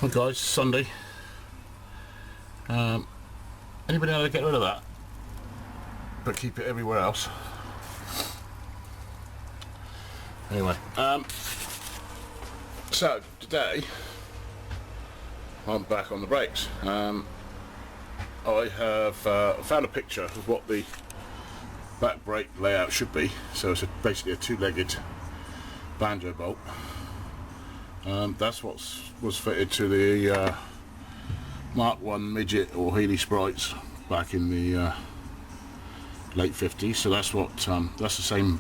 Well guys, Sunday. Anybody know how to get rid of that? But keep it everywhere else. Anyway, so today I'm back on the brakes. I have found a picture of what the back brake layout should be. So it's basically a two-legged banjo bolt. That's what was fitted to the Mark 1 Midget or Healy Sprites back in the late 50s. So that's what that's the same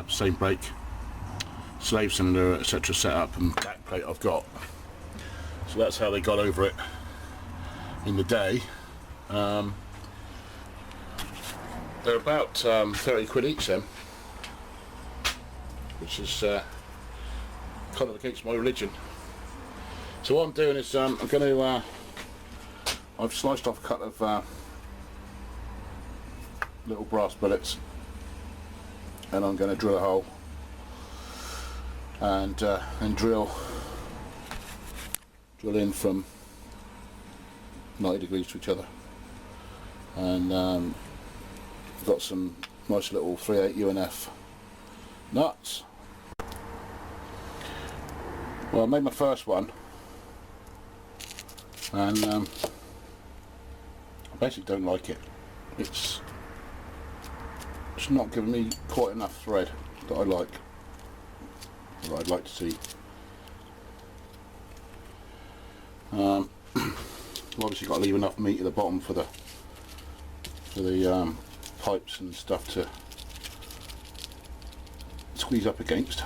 same brake, slave cylinder, etc. setup and back plate I've got. So that's how they got over it in the day. They're about 30 quid each then, which is kind of against my religion. So what I'm doing is I'm going to I've sliced off a couple of little brass billets, and I'm going to drill a hole and drill in from 90 degrees to each other, and I've got some nice little 3/8 UNF nuts. Well, I made my first one, and I basically don't like it. It's not giving me quite enough thread that I like, that I'd like to see. Obviously got to leave enough meat at the bottom for the pipes and stuff to squeeze up against.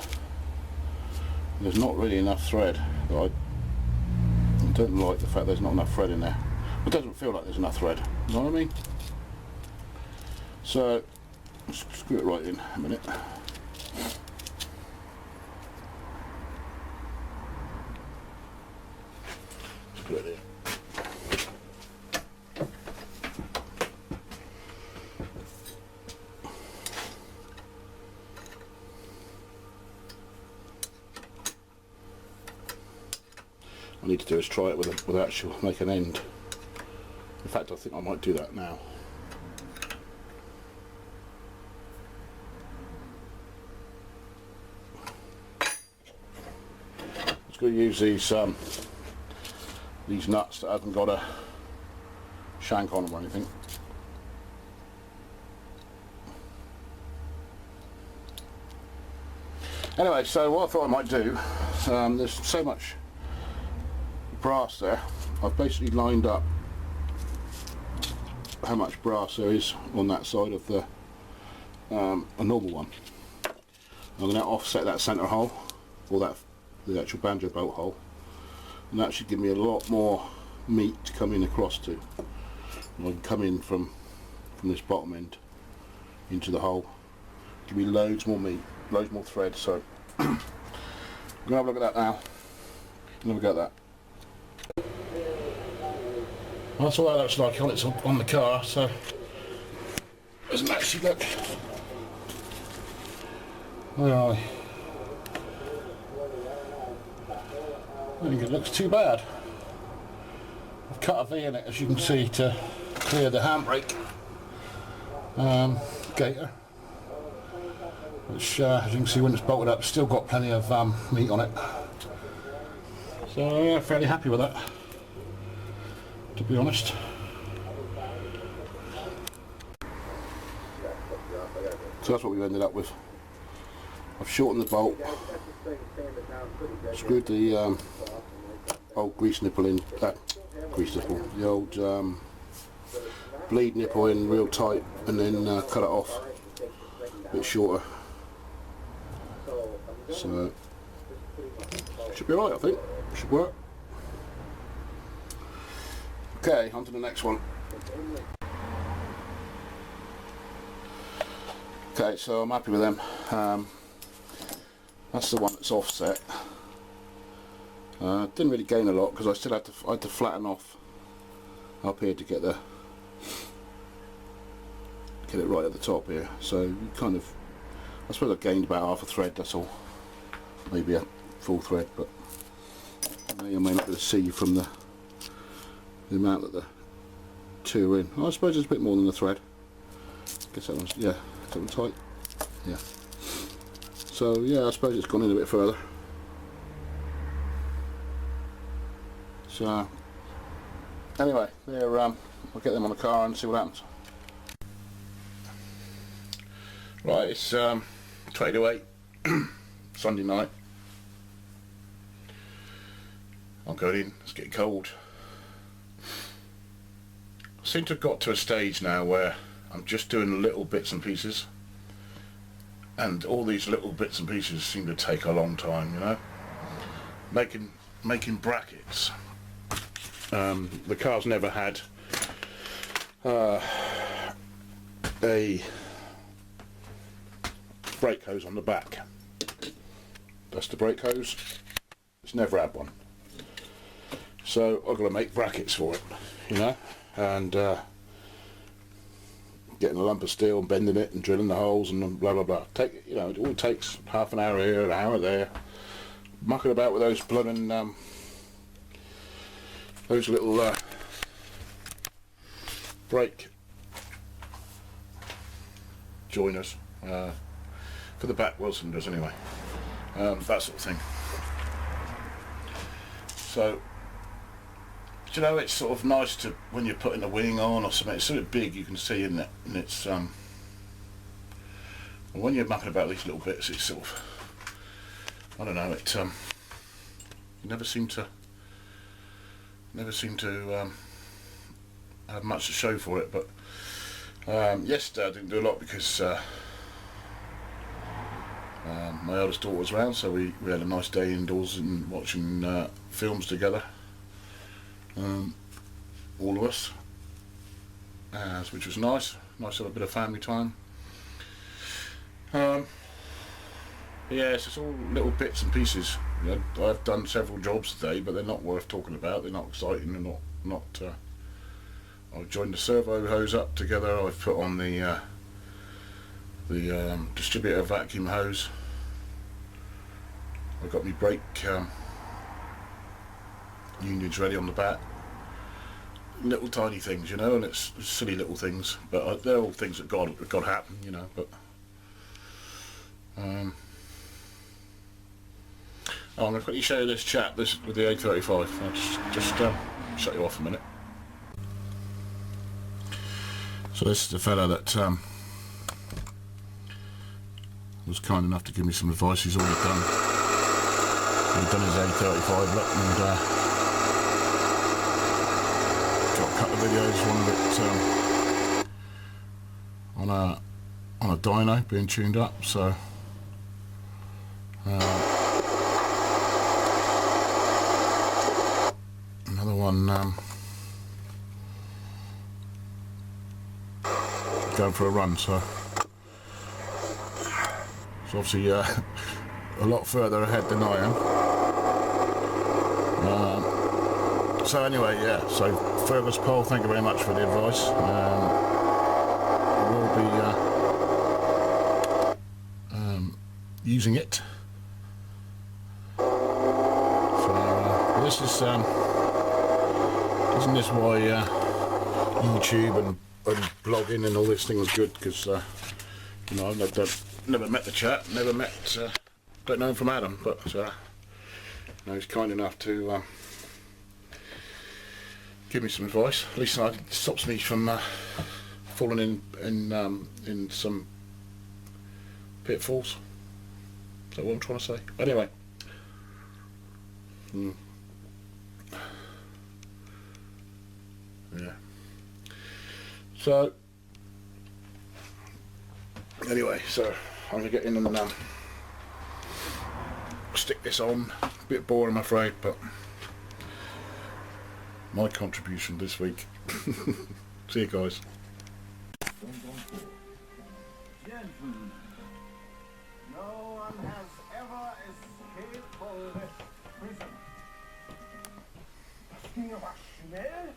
There's not really enough thread. I don't like the fact there's not enough thread in there. It doesn't feel like there's enough thread, you know what I mean? So let's screw it right in a minute. Screw it in. I need to do is try it with actual make an end. In fact, I think I might do that now. I'm just going to use these nuts that haven't got a shank on them or anything. Anyway, so what I thought I might do, there's so much brass there, I've basically lined up how much brass there is on that side of the a normal one. I'm going to offset that centre hole, or the actual banjo bolt hole, and that should give me a lot more meat to come in across to. And I can come in from this bottom end into the hole, give me loads more meat, loads more thread. So I'm going to have a look at that now, and have a go at that. That's what that looks like on the car, so doesn't actually look. Where are we? I don't think it looks too bad. I've cut a V in it, as you can see, to clear the handbrake gaiter, which as you can see when it's bolted up, still got plenty of meat on it. So yeah, fairly happy with that, to be honest. So that's what we've ended up with. I've shortened the bolt, screwed the old grease nipple in, the old bleed nipple in real tight, and then cut it off a bit shorter. So should be alright, I think. Should work. Okay, on to the next one. Okay, so I'm happy with them. That's the one that's offset. Didn't really gain a lot because I still had to flatten off up here to get it right at the top here. So you kind of, I suppose I gained about half a thread. That's all. Maybe a full thread, but may or may not be able to see from the amount that the two are in. I suppose there's a bit more than the thread. Guess that one's, yeah, that one tight. Yeah. So yeah, I suppose it's gone in a bit further. So anyway, there. I'll get them on the car and see what happens. Right, it's 20 to 8, Sunday night. I'm going in, it's getting cold. I seem to have got to a stage now where I'm just doing little bits and pieces, and all these little bits and pieces seem to take a long time, you know. Making brackets. The car's never had a brake hose on the back. That's the brake hose. It's never had one. So I've got to make brackets for it, you know, and getting a lump of steel and bending it and drilling the holes and blah blah blah. You know, it all takes half an hour here, an hour there, mucking about with those blooming those little brake joiners for the back wheel cylinders anyway, that sort of thing. So, you know, it's sort of nice to, when you're putting a wing on or something, it's sort of big, you can see in it, and it's when you're mucking about these little bits, it's sort of, I don't know, it you never seem to have much to show for it. But yesterday I didn't do a lot because my eldest daughter was around, so we had a nice day indoors and watching films together, all of us, which was nice to have a bit of family time. Yeah, it's just all little bits and pieces. You know, I've done several jobs today, but they're not worth talking about. They're not exciting. They're not. I've joined the servo hose up together. I've put on the distributor vacuum hose. I've got my brake unions ready on the back. Little tiny things, you know, and it's silly little things, but they're all things that got to happen, you know. But I'm going to quickly show you this chap, this with the A35. I'll just shut you off a minute. So this is the fella that was kind enough to give me some advice. He's already done his A35 look, and got a couple of videos, one of it on a dyno being tuned up. So another one going for a run, so it's obviously a lot further ahead than I am. So anyway, yeah, so Fergus Pole, thank you very much for the advice. We'll be using it. So this is isn't this why YouTube and blogging and all this thing was good? Because you know, I've never met the chap, never met, don't know him from Adam, but you know, he's kind enough to give me some advice. At least it stops me from falling in some pitfalls. Is that what I'm trying to say? Anyway. Yeah. So anyway, so I'm gonna get in and stick this on. A bit boring, I'm afraid, but my contribution this week. See you guys. Gentlemen, no one has ever escaped from this prison. Schnell.